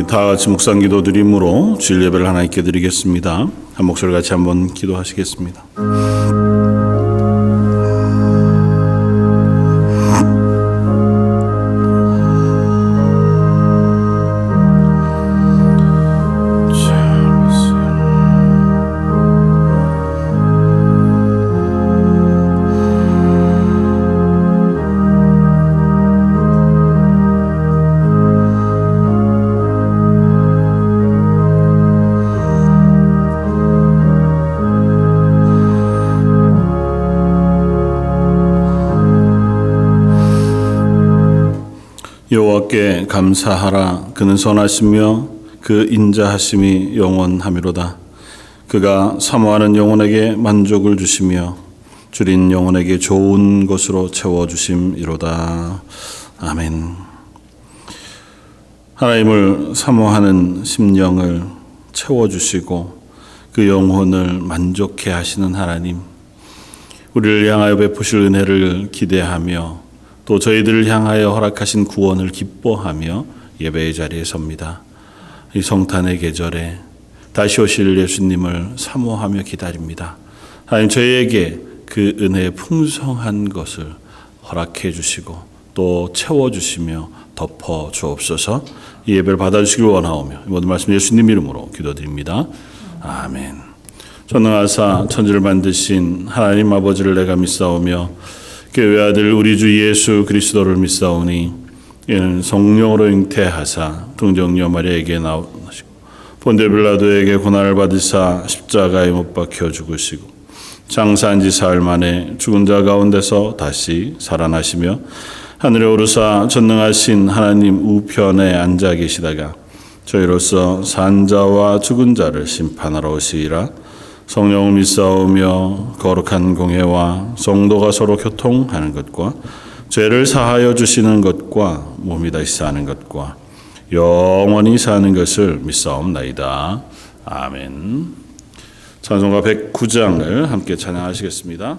다 같이 묵상 기도 드림으로 주일 예배를 하나님께 드리겠습니다. 한 목소리 같이 한번 기도하시겠습니다. 여호와께 감사하라. 그는 선하시며 그 인자하심이 영원하미로다. 그가 사모하는 영혼에게 만족을 주시며 줄인 영혼에게 좋은 것으로 채워주심이로다. 아멘. 하나님을 사모하는 심령을 채워주시고 그 영혼을 만족해 하시는 하나님, 우리를 향하여 베푸실 은혜를 기대하며 또 저희들을 향하여 허락하신 구원을 기뻐하며 예배의 자리에 섭니다. 이 성탄의 계절에 다시 오실 예수님을 사모하며 기다립니다. 하나님, 저희에게 그 은혜의 풍성한 것을 허락해 주시고 또 채워주시며 덮어 주옵소서. 이 예배를 받아주시길 원하오며 모든 말씀 예수님 이름으로 기도드립니다. 아멘. 전능하사 천지를 만드신 하나님 아버지를 내가 믿사오며 그 외아들 우리 주 예수 그리스도를 믿사오니 이는 성령으로 잉태하사 동정녀 마리아에게 나오시고 본데 빌라도에게 고난을 받으사 십자가에 못 박혀 죽으시고 장사한 지 사흘 만에 죽은 자 가운데서 다시 살아나시며 하늘에 오르사 전능하신 하나님 우편에 앉아 계시다가 저희로서 산 자와 죽은 자를 심판하러 오시리라. 성령을 믿사오며 거룩한 공회와 성도가 서로 교통하는 것과 죄를 사하여 주시는 것과 몸이 다시 사는 것과 영원히 사는 것을 믿사옵나이다. 아멘. 찬송가 109장을 함께 찬양하시겠습니다.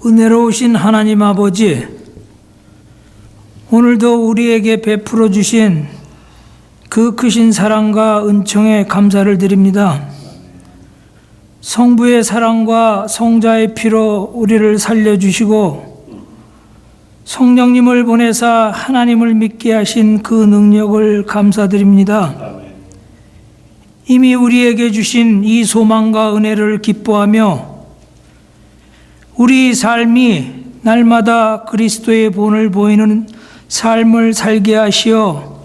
은혜로우신 하나님 아버지, 오늘도 우리에게 베풀어 주신 그 크신 사랑과 은총에 감사를 드립니다. 성부의 사랑과 성자의 피로 우리를 살려주시고 성령님을 보내사 하나님을 믿게 하신 그 능력을 감사드립니다. 이미 우리에게 주신 이 소망과 은혜를 기뻐하며 우리 삶이 날마다 그리스도의 본을 보이는 삶을 살게 하시어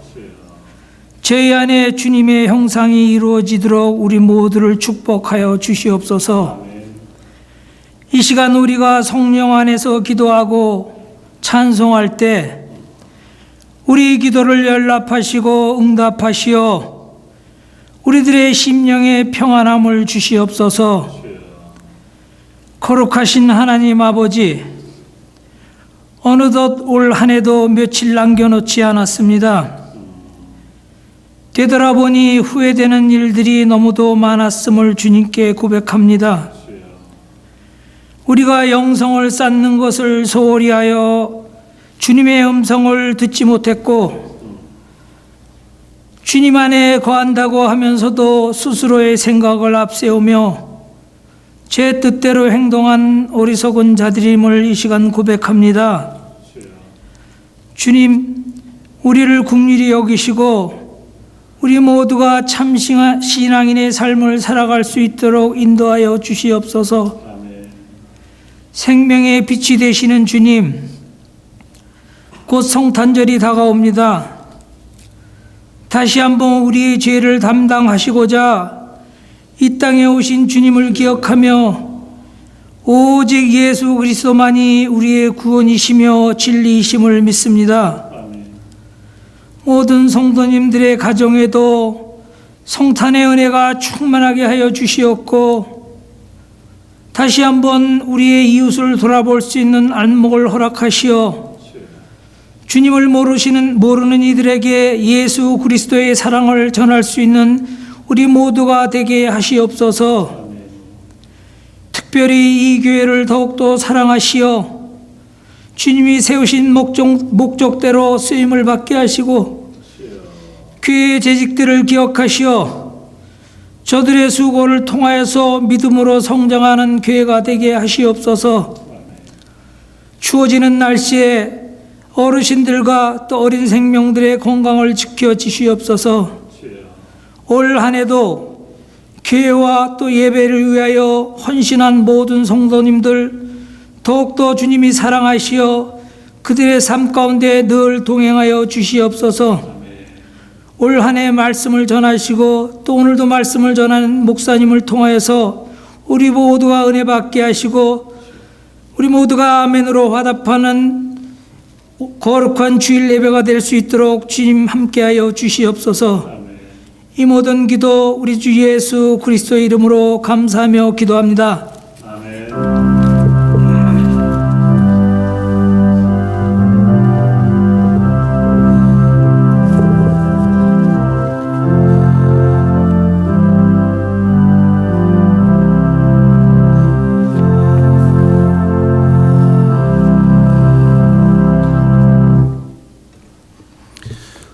저희 안에 주님의 형상이 이루어지도록 우리 모두를 축복하여 주시옵소서. 이 시간 우리가 성령 안에서 기도하고 찬송할 때 우리 기도를 연락하시고 응답하시어 우리들의 심령에 평안함을 주시옵소서. 거룩하신 하나님 아버지, 어느덧 올 한 해도 며칠 남겨놓지 않았습니다. 되돌아보니 후회되는 일들이 너무도 많았음을 주님께 고백합니다. 우리가 영성을 쌓는 것을 소홀히 하여 주님의 음성을 듣지 못했고 주님 안에 거한다고 하면서도 스스로의 생각을 앞세우며 제 뜻대로 행동한 어리석은 자들임을 이 시간 고백합니다. 주님, 우리를 긍휼히 여기시고 우리 모두가 참 신앙인의 삶을 살아갈 수 있도록 인도하여 주시옵소서. 생명의 빛이 되시는 주님, 곧 성탄절이 다가옵니다. 다시 한번 우리의 죄를 담당하시고자 이 땅에 오신 주님을 기억하며 오직 예수 그리스도만이 우리의 구원이시며 진리이심을 믿습니다. 모든 성도님들의 가정에도 성탄의 은혜가 충만하게 하여 주시옵고 다시 한번 우리의 이웃을 돌아볼 수 있는 안목을 허락하시어 주님을 모르는 이들에게 예수 그리스도의 사랑을 전할 수 있는 우리 모두가 되게 하시옵소서. 특별히 이 교회를 더욱더 사랑하시어 주님이 세우신 목적대로 쓰임을 받게 하시고 교회의 재직들을 기억하시어 저들의 수고를 통하여서 믿음으로 성장하는 교회가 되게 하시옵소서. 추워지는 날씨에 어르신들과 또 어린 생명들의 건강을 지켜 주시옵소서. 올 한 해도 교회와 또 예배를 위하여 헌신한 모든 성도님들 더욱더 주님이 사랑하시어 그들의 삶 가운데 늘 동행하여 주시옵소서. 올 한 해 말씀을 전하시고 또 오늘도 말씀을 전하는 목사님을 통하여서 우리 모두가 은혜 받게 하시고 우리 모두가 아멘으로 화답하는 거룩한 주일 예배가 될 수 있도록 주님 함께하여 주시옵소서. 이 모든 기도 우리 주 예수 그리스도의 이름으로 감사하며 기도합니다. 아멘.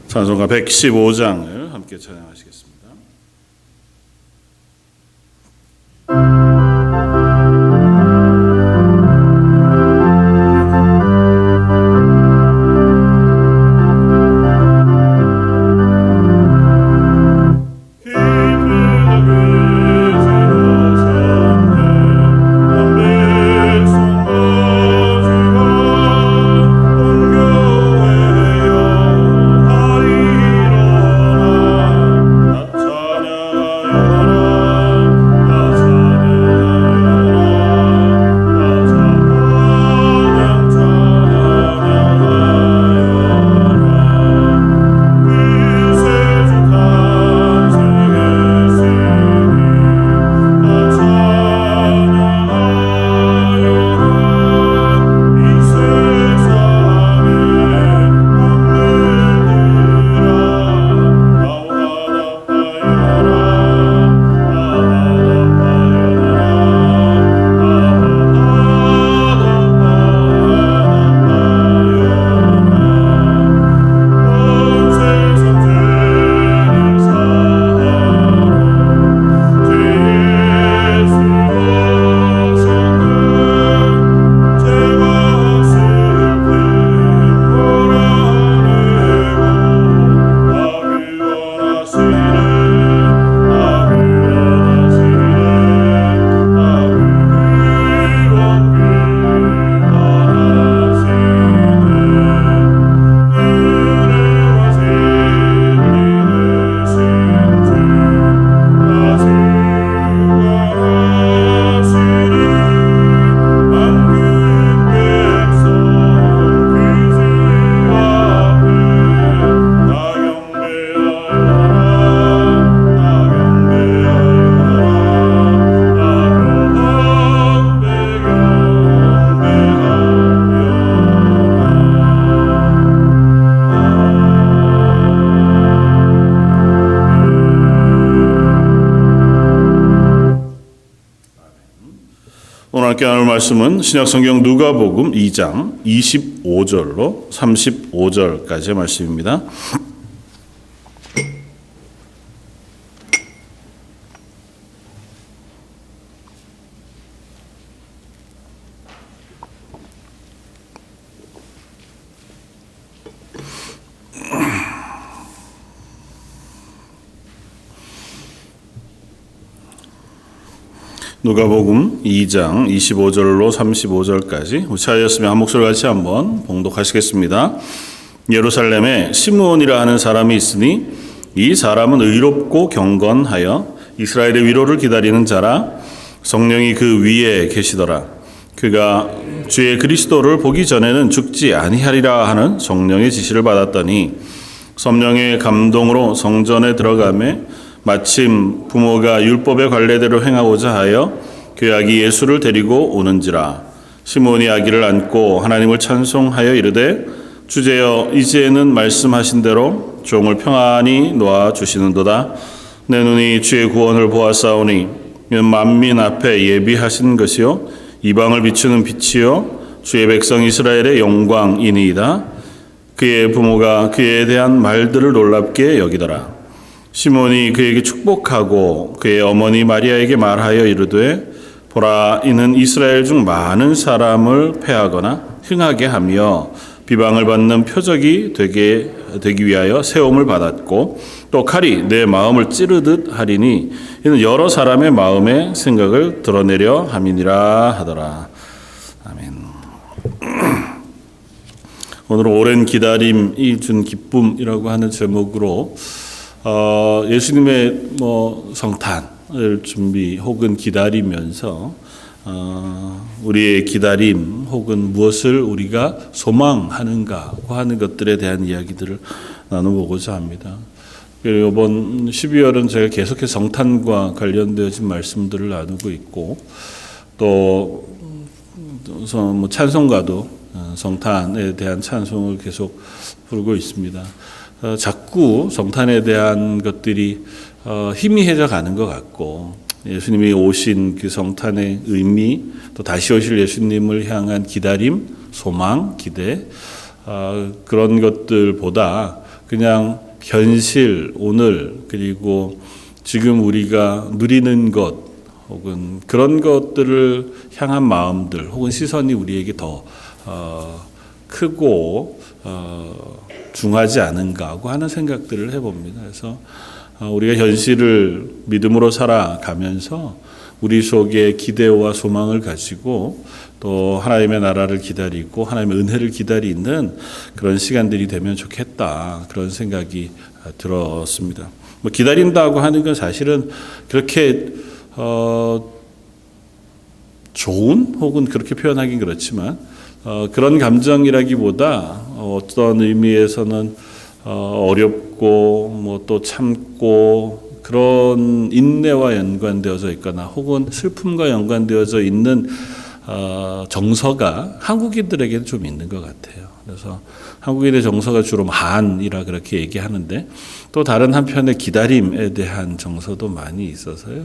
찬송가 115장을 함께 찬양하시겠습니다. 오늘 함께 나눌 말씀은 신약성경 누가복음 2장 25절로 35절까지의 말씀입니다. 누가복음 2장 25절로 35절까지 우차하였으면 한 목소리 같이 한번 봉독하시겠습니다. 예루살렘에 시므온이라 하는 사람이 있으니 이 사람은 의롭고 경건하여 이스라엘의 위로를 기다리는 자라. 성령이 그 위에 계시더라. 그가 주의 그리스도를 보기 전에는 죽지 아니하리라 하는 성령의 지시를 받았더니 성령의 감동으로 성전에 들어가매 마침 부모가 율법의 관례대로 행하고자 하여 그 아기 예수를 데리고 오는지라. 시몬이 아기를 안고 하나님을 찬송하여 이르되 주제여 이제는 말씀하신 대로 종을 평안히 놓아 주시는도다. 내 눈이 주의 구원을 보았사오니 이는 만민 앞에 예비하신 것이요 이방을 비추는 빛이요 주의 백성 이스라엘의 영광이니이다. 그의 부모가 그에 대한 말들을 놀랍게 여기더라. 시몬이 그에게 축복하고 그의 어머니 마리아에게 말하여 이르되 보라 이는 이스라엘 중 많은 사람을 패하거나 흥하게 하며 비방을 받는 표적이 되기 위하여 세움을 받았고 또 칼이 내 마음을 찌르듯 하리니 이는 여러 사람의 마음의 생각을 드러내려 함이니라 하더라. 아멘. 오늘 오랜 기다림이 준 기쁨이라고 하는 제목으로 예수님의 성탄을 준비 혹은 기다리면서 우리의 기다림 혹은 무엇을 우리가 소망하는가 하는 것들에 대한 이야기들을 나눠보고자 합니다. 이번 12월은 제가 계속해서 성탄과 관련되어진 말씀들을 나누고 있고 또 찬송가도 성탄에 대한 찬송을 계속 부르고 있습니다. 자꾸 성탄에 대한 것들이 희미해져 가는 것 같고 예수님이 오신 그 성탄의 의미 또 다시 오실 예수님을 향한 기다림, 소망, 기대 그런 것들보다 그냥 현실, 오늘 그리고 지금 우리가 누리는 것 혹은 그런 것들을 향한 마음들 혹은 시선이 우리에게 더 크고 중하지 않은가 하고 하는 생각들을 해봅니다. 그래서 우리가 현실을 믿음으로 살아가면서 우리 속에 기대와 소망을 가지고 또 하나님의 나라를 기다리고 하나님의 은혜를 기다리는 그런 시간들이 되면 좋겠다 그런 생각이 들었습니다. 기다린다고 하는 건 사실은 그렇게 좋은 혹은 그렇게 표현하긴 그렇지만 그런 감정이라기보다 어떤 의미에서는 어렵고 또 참고 그런 인내와 연관되어져 있거나 혹은 슬픔과 연관되어져 있는 정서가 한국인들에게는 좀 있는 것 같아요. 그래서 한국인의 정서가 주로 한이라 그렇게 얘기하는데 또 다른 한편의 기다림에 대한 정서도 많이 있어서요.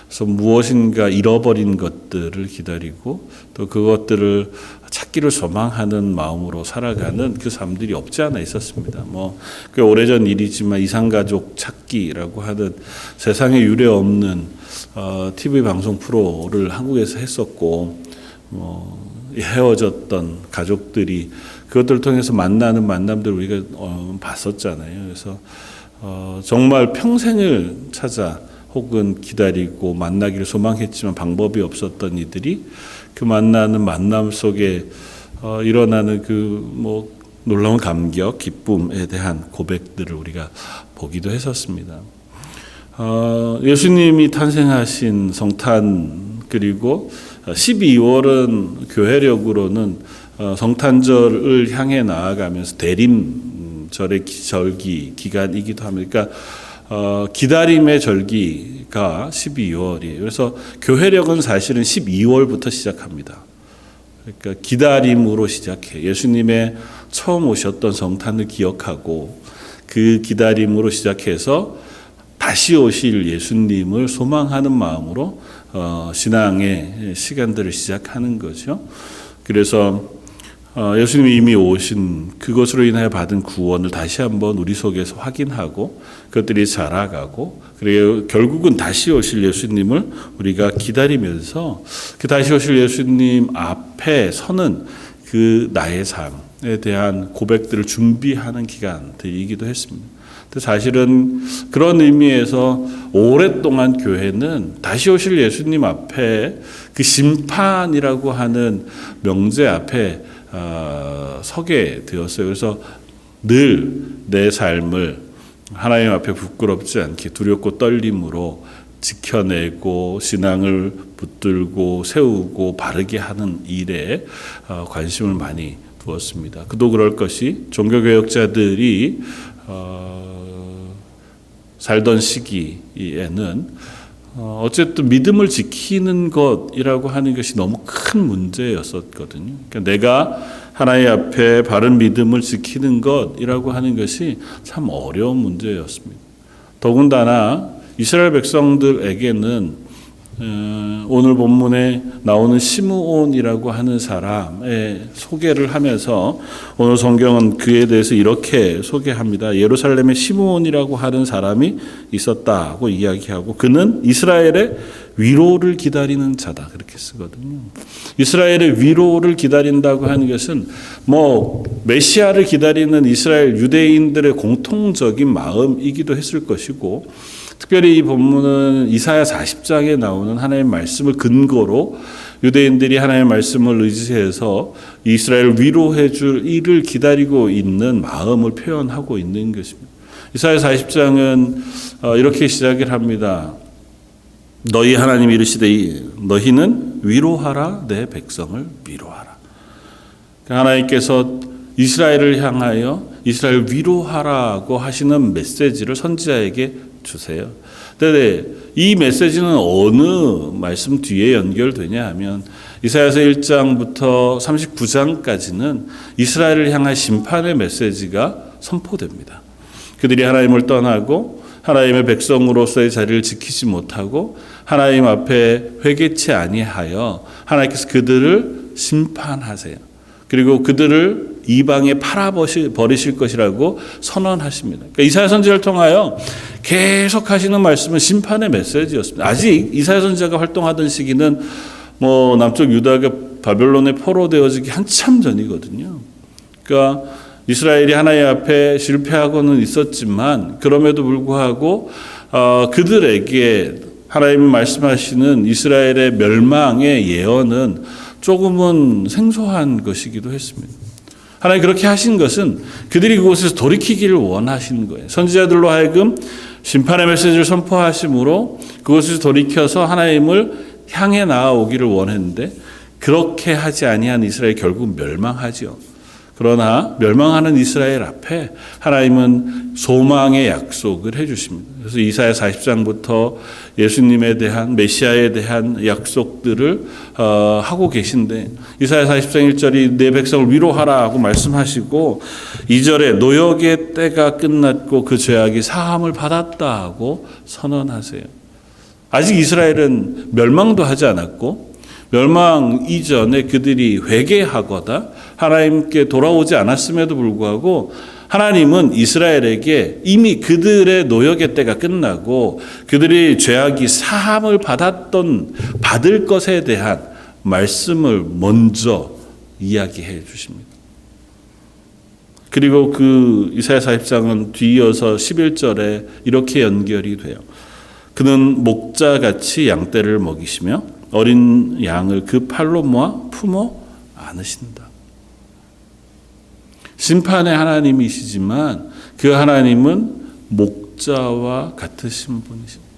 그래서 무엇인가 잃어버린 것들을 기다리고 또 그것들을 찾기를 소망하는 마음으로 살아가는 그 사람들이 없지 않아 있었습니다. 꽤 오래전 일이지만 이상가족 찾기라고 하는 세상에 유례 없는 TV 방송 프로를 한국에서 했었고 헤어졌던 가족들이 그것들을 통해서 만나는 만남들을 우리가 봤었잖아요. 그래서 정말 평생을 찾아 혹은 기다리고 만나기를 소망했지만 방법이 없었던 이들이 그 만나는 만남 속에 일어나는 그 놀라운 감격, 기쁨에 대한 고백들을 우리가 보기도 했었습니다. 예수님이 탄생하신 성탄 그리고 12월은 교회력으로는 성탄절을 향해 나아가면서 대림절의 절기 기간이기도 합니다. 그러니까 기다림의 절기가 12월이에요. 그래서 교회력은 사실은 12월부터 시작합니다. 그러니까 기다림으로 시작해 예수님의 처음 오셨던 성탄을 기억하고 그 기다림으로 시작해서 다시 오실 예수님을 소망하는 마음으로 신앙의 시간들을 시작하는 거죠. 그래서 예수님이 이미 오신 그것으로 인하여 받은 구원을 다시 한번 우리 속에서 확인하고 그것들이 자라가고, 그리고 결국은 다시 오실 예수님을 우리가 기다리면서 그 다시 오실 예수님 앞에 서는 그 나의 삶에 대한 고백들을 준비하는 기간들이기도 했습니다. 사실은 그런 의미에서 오랫동안 교회는 다시 오실 예수님 앞에 그 심판이라고 하는 명제 앞에 서게 되었어요. 그래서 늘 내 삶을 하나님 앞에 부끄럽지 않게 두렵고 떨림으로 지켜내고 신앙을 붙들고 세우고 바르게 하는 일에 관심을 많이 두었습니다. 그도 그럴 것이 종교개혁자들이 살던 시기에는 어쨌든 믿음을 지키는 것이라고 하는 것이 너무 큰 문제였었거든요. 그러니까 내가 하나님 앞에 바른 믿음을 지키는 것이라고 하는 것이 참 어려운 문제였습니다. 더군다나 이스라엘 백성들에게는 오늘 본문에 나오는 시므온이라고 하는 사람의 소개를 하면서 오늘 성경은 그에 대해서 이렇게 소개합니다. 예루살렘에 시므온이라고 하는 사람이 있었다고 이야기하고, 그는 이스라엘의 위로를 기다리는 자다, 그렇게 쓰거든요. 이스라엘의 위로를 기다린다고 하는 것은 메시아를 기다리는 이스라엘 유대인들의 공통적인 마음이기도 했을 것이고, 특별히 이 본문은 이사야 40장에 나오는 하나님의 말씀을 근거로 유대인들이 하나님의 말씀을 의지해서 이스라엘을 위로해 줄 일을 기다리고 있는 마음을 표현하고 있는 것입니다. 이사야 40장은 이렇게 시작을 합니다. 너희 하나님 이르시되 너희는 위로하라, 내 백성을 위로하라. 하나님께서 이스라엘을 향하여 이스라엘 위로하라고 하시는 메시지를 선지자에게 주세요. 근데 이 메시지는 어느 말씀 뒤에 연결되냐 하면 이사야서 1장부터 39장까지는 이스라엘을 향한 심판의 메시지가 선포됩니다. 그들이 하나님을 떠나고 하나님의 백성으로서의 자리를 지키지 못하고 하나님 앞에 회개치 아니하여 하나님께서 그들을 심판하세요. 그리고 그들을 이방에 팔아버리실 것이라고 선언하십니다. 그러니까 이사야 선지자를 통하여 계속 하시는 말씀은 심판의 메시지였습니다. 아직 이사야 선지자가 활동하던 시기는 남쪽 유다가 바벨론에 포로되어지기 한참 전이거든요. 그러니까 이스라엘이 하나님 앞에 실패하고는 있었지만 그럼에도 불구하고 그들에게 하나님이 말씀하시는 이스라엘의 멸망의 예언은 조금은 생소한 것이기도 했습니다. 하나님 그렇게 하신 것은 그들이 그곳에서 돌이키기를 원하시는 거예요. 선지자들로 하여금 심판의 메시지를 선포하심으로 그곳에서 돌이켜서 하나님을 향해 나아오기를 원했는데 그렇게 하지 아니한 이스라엘이 결국 멸망하지요. 그러나 멸망하는 이스라엘 앞에 하나님은 소망의 약속을 해주십니다. 그래서 이사야 40장부터 예수님에 대한 메시아에 대한 약속들을 하고 계신데 이사야 40장 1절이 내 백성을 위로하라 하고 말씀하시고 2절에 노역의 때가 끝났고 그 죄악이 사함을 받았다 하고 선언하세요. 아직 이스라엘은 멸망도 하지 않았고 멸망 이전에 그들이 회개하거나 하나님께 돌아오지 않았음에도 불구하고 하나님은 이스라엘에게 이미 그들의 노역의 때가 끝나고 그들이 죄악이 사함을 받을 것에 대한 말씀을 먼저 이야기해 주십니다. 그리고 그 이사야 40장은 뒤이어서 11절에 이렇게 연결이 돼요. 그는 목자같이 양떼를 먹이시며 어린 양을 그 팔로 모아 품어 안으신다. 심판의 하나님이시지만 그 하나님은 목자와 같으신 분이십니다.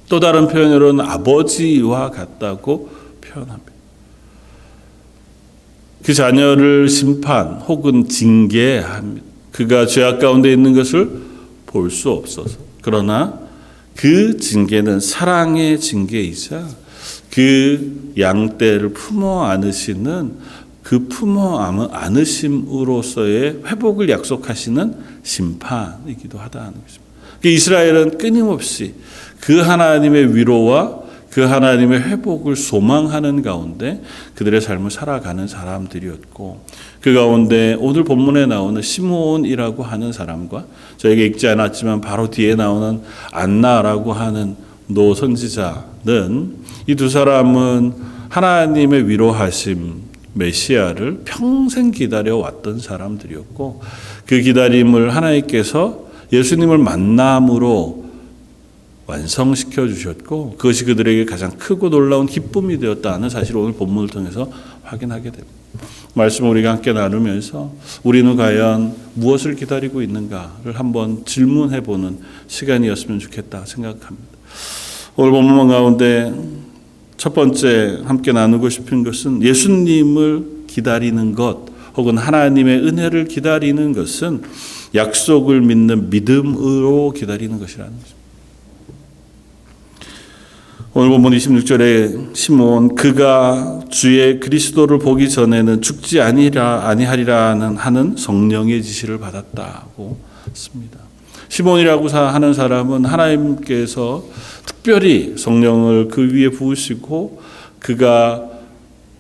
또 다른 표현으로는 아버지와 같다고 표현합니다. 그 자녀를 심판 혹은 징계합니다. 그가 죄악 가운데 있는 것을 볼 수 없어서. 그러나 그 징계는 사랑의 징계이자 그 양떼를 품어 안으시는 그 품어 안으심으로서의 회복을 약속하시는 심판이기도 하다는 것입니다. 이스라엘은 끊임없이 그 하나님의 위로와 그 하나님의 회복을 소망하는 가운데 그들의 삶을 살아가는 사람들이었고, 그 가운데 오늘 본문에 나오는 시므온이라고 하는 사람과 저에게 읽지 않았지만 바로 뒤에 나오는 안나라고 하는 노 선지자는, 이 두 사람은 하나님의 위로하심 메시아를 평생 기다려왔던 사람들이었고, 그 기다림을 하나님께서 예수님을 만남으로 완성시켜 주셨고, 그것이 그들에게 가장 크고 놀라운 기쁨이 되었다는 사실을 오늘 본문을 통해서 확인하게 됩니다. 말씀을 우리가 함께 나누면서 우리는 과연 무엇을 기다리고 있는가를 한번 질문해 보는 시간이었으면 좋겠다 생각합니다. 오늘 본문 가운데 첫 번째 함께 나누고 싶은 것은, 예수님을 기다리는 것 혹은 하나님의 은혜를 기다리는 것은 약속을 믿는 믿음으로 기다리는 것이라는 것입니다. 오늘 본문 26절에 시므온, 그가 주의 그리스도를 보기 전에는 죽지 아니하리라는 하는 성령의 지시를 받았다고 씁니다. 시므온이라고 하는 사람은 하나님께서 특별히 성령을 그 위에 부으시고 그가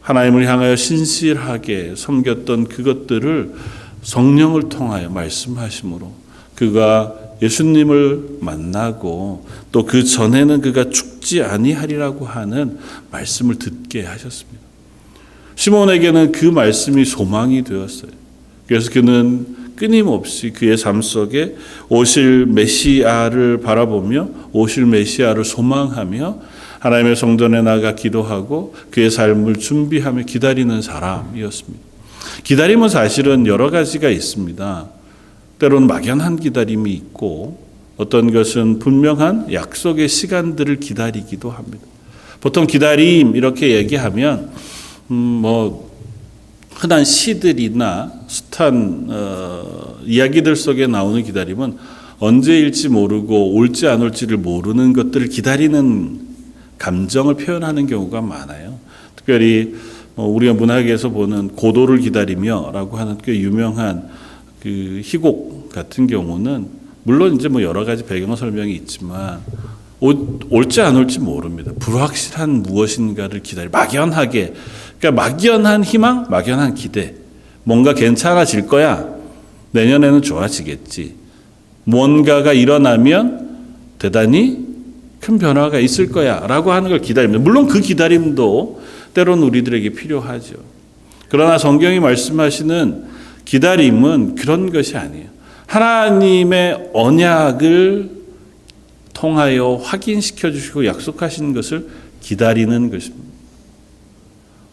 하나님을 향하여 신실하게 섬겼던 그것들을 성령을 통하여 말씀하심으로 그가 예수님을 만나고 또 그 전에는 그가 죽지 아니하리라고 하는 말씀을 듣게 하셨습니다. 시몬에게는 그 말씀이 소망이 되었어요. 그래서 그는 끊임없이 그의 삶 속에 오실 메시아를 바라보며 오실 메시아를 소망하며 하나님의 성전에 나가 기도하고 그의 삶을 준비하며 기다리는 사람이었습니다. 기다림은 사실은 여러 가지가 있습니다. 때로는 막연한 기다림이 있고, 어떤 것은 분명한 약속의 시간들을 기다리기도 합니다. 보통 기다림 이렇게 얘기하면 흔한 시들이나 숱한 이야기들 속에 나오는 기다림은 언제일지 모르고 올지 안 올지를 모르는 것들을 기다리는 감정을 표현하는 경우가 많아요. 특별히 우리가 문학에서 보는 고도를 기다리며라고 하는 꽤 유명한 그 희곡 같은 경우는 물론 이제 여러 가지 배경 설명이 있지만 올지 안 올지 모릅니다. 불확실한 무엇인가를 막연하게, 그러니까 막연한 희망, 막연한 기대. 뭔가 괜찮아질 거야. 내년에는 좋아지겠지. 뭔가가 일어나면 대단히 큰 변화가 있을 거야 라고 하는 걸 기다립니다. 물론 그 기다림도 때로는 우리들에게 필요하죠. 그러나 성경이 말씀하시는 기다림은 그런 것이 아니에요. 하나님의 언약을 통하여 확인시켜 주시고 약속하신 것을 기다리는 것입니다.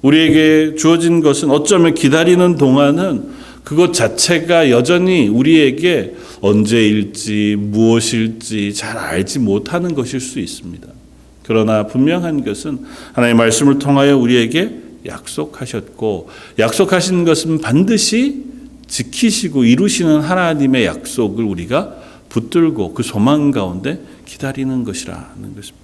우리에게 주어진 것은 어쩌면 기다리는 동안은 그것 자체가 여전히 우리에게 언제일지 무엇일지 잘 알지 못하는 것일 수 있습니다. 그러나 분명한 것은 하나님의 말씀을 통하여 우리에게 약속하셨고, 약속하신 것은 반드시 지키시고 이루시는 하나님의 약속을 우리가 붙들고 그 소망 가운데 기다리는 것이라는 것입니다.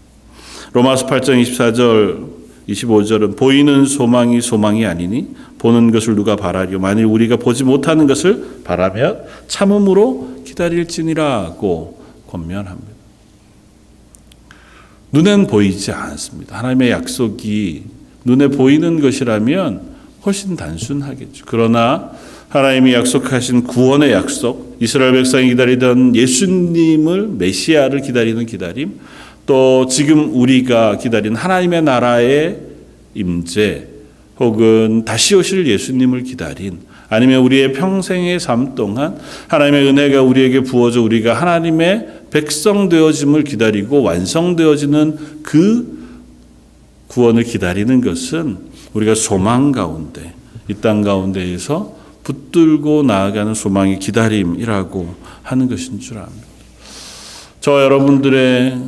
로마서 8장 24절 25절은 보이는 소망이 소망이 아니니 보는 것을 누가 바라리요. 만일 우리가 보지 못하는 것을 바라면 참음으로 기다릴지니라고 권면합니다. 눈엔 보이지 않습니다. 하나님의 약속이 눈에 보이는 것이라면 훨씬 단순하겠죠. 그러나 하나님이 약속하신 구원의 약속, 이스라엘 백성이 기다리던 예수님을, 메시아를 기다리는 기다림, 또 지금 우리가 기다리는 하나님의 나라의 임재, 혹은 다시 오실 예수님을 기다린, 아니면 우리의 평생의 삶 동안 하나님의 은혜가 우리에게 부어져 우리가 하나님의 백성 되어짐을 기다리고 완성되어지는 그 구원을 기다리는 것은 우리가 소망 가운데, 이 땅 가운데에서 붙들고 나아가는 소망의 기다림이라고 하는 것인 줄 압니다. 저와 여러분들의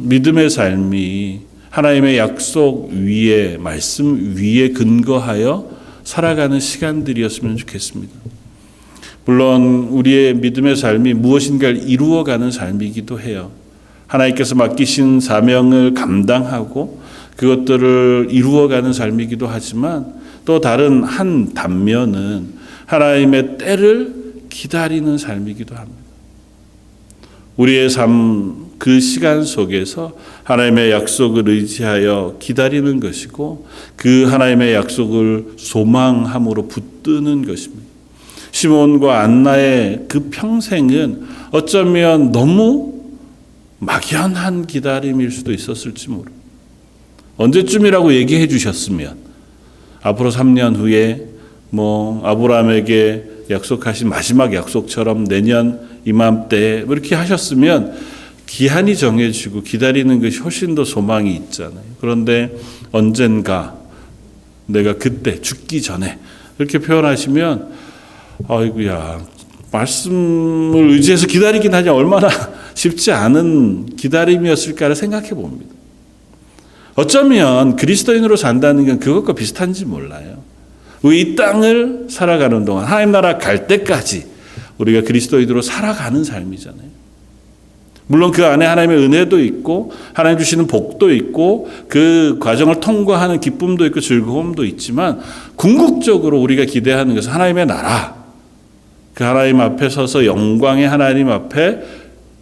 믿음의 삶이 하나님의 약속 위에, 말씀 위에 근거하여 살아가는 시간들이었으면 좋겠습니다. 물론 우리의 믿음의 삶이 무엇인가를 이루어가는 삶이기도 해요. 하나님께서 맡기신 사명을 감당하고 그것들을 이루어가는 삶이기도 하지만, 또 다른 한 단면은 하나님의 때를 기다리는 삶이기도 합니다. 우리의 삶 그 시간 속에서 하나님의 약속을 의지하여 기다리는 것이고 그 하나님의 약속을 소망함으로 붙드는 것입니다. 시몬과 안나의 그 평생은 어쩌면 너무 막연한 기다림일 수도 있었을지 모릅니다. 언제쯤이라고 얘기해 주셨으면 앞으로 3년 후에 아브라함에게 약속하신 마지막 약속처럼 내년 이맘때에 이렇게 하셨으면 기한이 정해지고 기다리는 것이 훨씬 더 소망이 있잖아요. 그런데 언젠가 내가 그때 죽기 전에 이렇게 표현하시면 아이고야, 말씀을 의지해서 기다리긴 하지 얼마나 쉽지 않은 기다림이었을까를 생각해 봅니다. 어쩌면 그리스도인으로 산다는 건 그것과 비슷한지 몰라요. 우리 이 땅을 살아가는 동안 하나님 나라 갈 때까지 우리가 그리스도인으로 살아가는 삶이잖아요. 물론 그 안에 하나님의 은혜도 있고 하나님 주시는 복도 있고 그 과정을 통과하는 기쁨도 있고 즐거움도 있지만 궁극적으로 우리가 기대하는 것은 하나님의 나라, 그 하나님 앞에 서서 영광의 하나님 앞에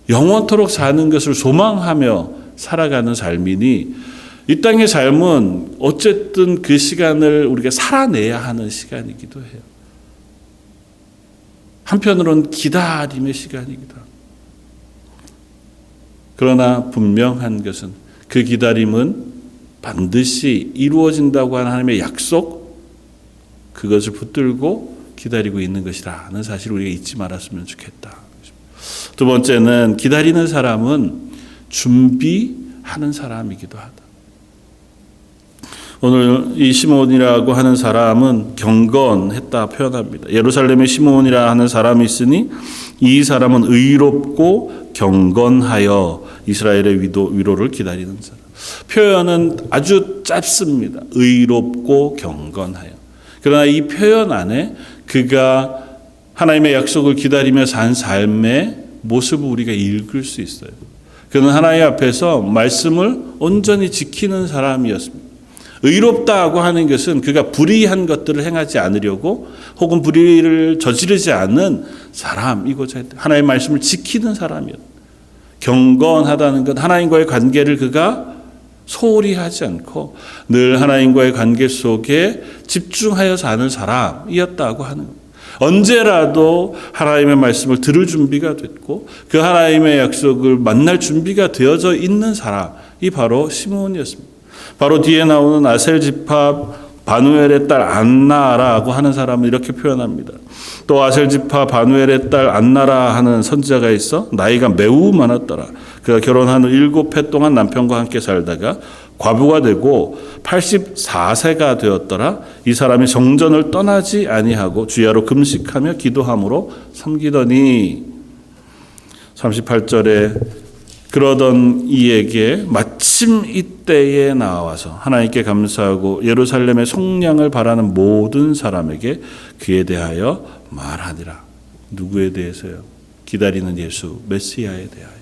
영원토록 사는 것을 소망하며 살아가는 삶이니 이 땅의 삶은 어쨌든 그 시간을 우리가 살아내야 하는 시간이기도 해요. 한편으로는 기다림의 시간이기도 합니다. 그러나 분명한 것은 그 기다림은 반드시 이루어진다고 하는 하나님의 약속, 그것을 붙들고 기다리고 있는 것이라는 사실을 우리가 잊지 말았으면 좋겠다. 두 번째는 기다리는 사람은 준비하는 사람이기도 하다. 오늘 이 시몬이라고 하는 사람은 경건했다 표현합니다. 예루살렘에 시몬이라 하는 사람이 있으니 이 사람은 의롭고 경건하여 이스라엘의 위로를 기다리는 사람. 표현은 아주 짧습니다. 의롭고 경건하여. 그러나 이 표현 안에 그가 하나님의 약속을 기다리며 산 삶의 모습을 우리가 읽을 수 있어요. 그는 하나님 앞에서 말씀을 온전히 지키는 사람이었습니다. 의롭다고 하는 것은 그가 불의한 것들을 행하지 않으려고 혹은 불의를 저지르지 않는 사람이고자 했다. 하나님의 말씀을 지키는 사람이었다. 경건하다는 것, 하나님과의 관계를 그가 소홀히 하지 않고 늘 하나님과의 관계 속에 집중하여 사는 사람이었다고 하는 것. 언제라도 하나님의 말씀을 들을 준비가 됐고 그 하나님의 약속을 만날 준비가 되어져 있는 사람이 바로 시몬이었습니다. 바로 뒤에 나오는 아셀 지파 바누엘의 딸 안나라고 하는 사람은 이렇게 표현합니다. 또 아셀 지파 바누엘의 딸 안나라 하는 선지자가 있어 나이가 매우 많았더라. 그가 결혼한 후 7해 동안 남편과 함께 살다가 과부가 되고 84세가 되었더라. 이 사람이 성전을 떠나지 아니하고 주야로 금식하며 기도함으로 섬기더니 38절에 그러던 이에게 마침 이때에 나와서 하나님께 감사하고 예루살렘의 속량을 바라는 모든 사람에게 그에 대하여 말하니라. 누구에 대해서요? 기다리는 예수 메시아에 대하여.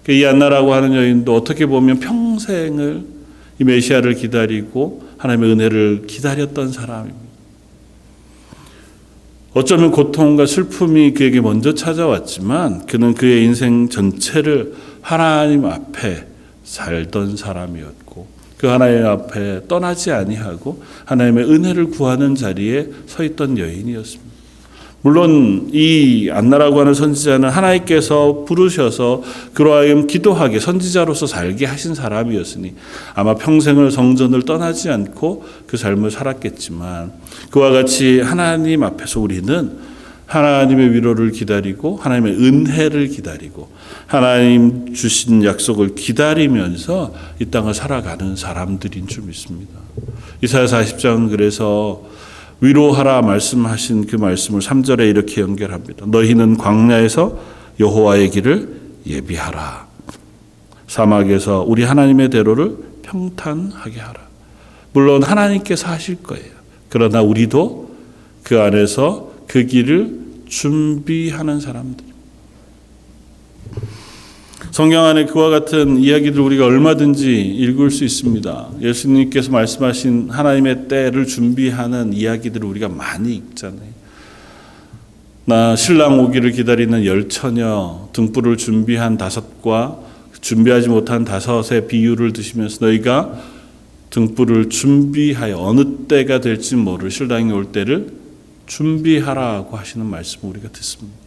이 안나라고 하는 여인도 어떻게 보면 평생을 이 메시아를 기다리고 하나님의 은혜를 기다렸던 사람입니다. 어쩌면 고통과 슬픔이 그에게 먼저 찾아왔지만 그는 그의 인생 전체를 하나님 앞에 살던 사람이었고 그 하나님 앞에 떠나지 아니하고 하나님의 은혜를 구하는 자리에 서 있던 여인이었습니다. 물론 이 안나라고 하는 선지자는 하나님께서 부르셔서 그로 하여금 기도하게 선지자로서 살게 하신 사람이었으니 아마 평생을 성전을 떠나지 않고 그 삶을 살았겠지만 그와 같이 하나님 앞에서 우리는 하나님의 위로를 기다리고 하나님의 은혜를 기다리고 하나님 주신 약속을 기다리면서 이 땅을 살아가는 사람들인 줄 믿습니다. 이사야 40장은 그래서 위로하라 말씀하신 그 말씀을 3절에 이렇게 연결합니다. 너희는 광야에서 여호와의 길을 예비하라. 사막에서 우리 하나님의 대로를 평탄하게 하라. 물론 하나님께서 하실 거예요. 그러나 우리도 그 안에서 그 길을 준비하는 사람들. 성경 안에 그와 같은 이야기들 우리가 얼마든지 읽을 수 있습니다. 예수님께서 말씀하신 하나님의 때를 준비하는 이야기들을 우리가 많이 읽잖아요. 나 신랑 오기를 기다리는 10처녀 등불을 준비한 5과 준비하지 못한 5의 비유를 드시면서 너희가 등불을 준비하여 어느 때가 될지 모를 신랑이 올 때를 준비하라고 하시는 말씀을 우리가 듣습니다.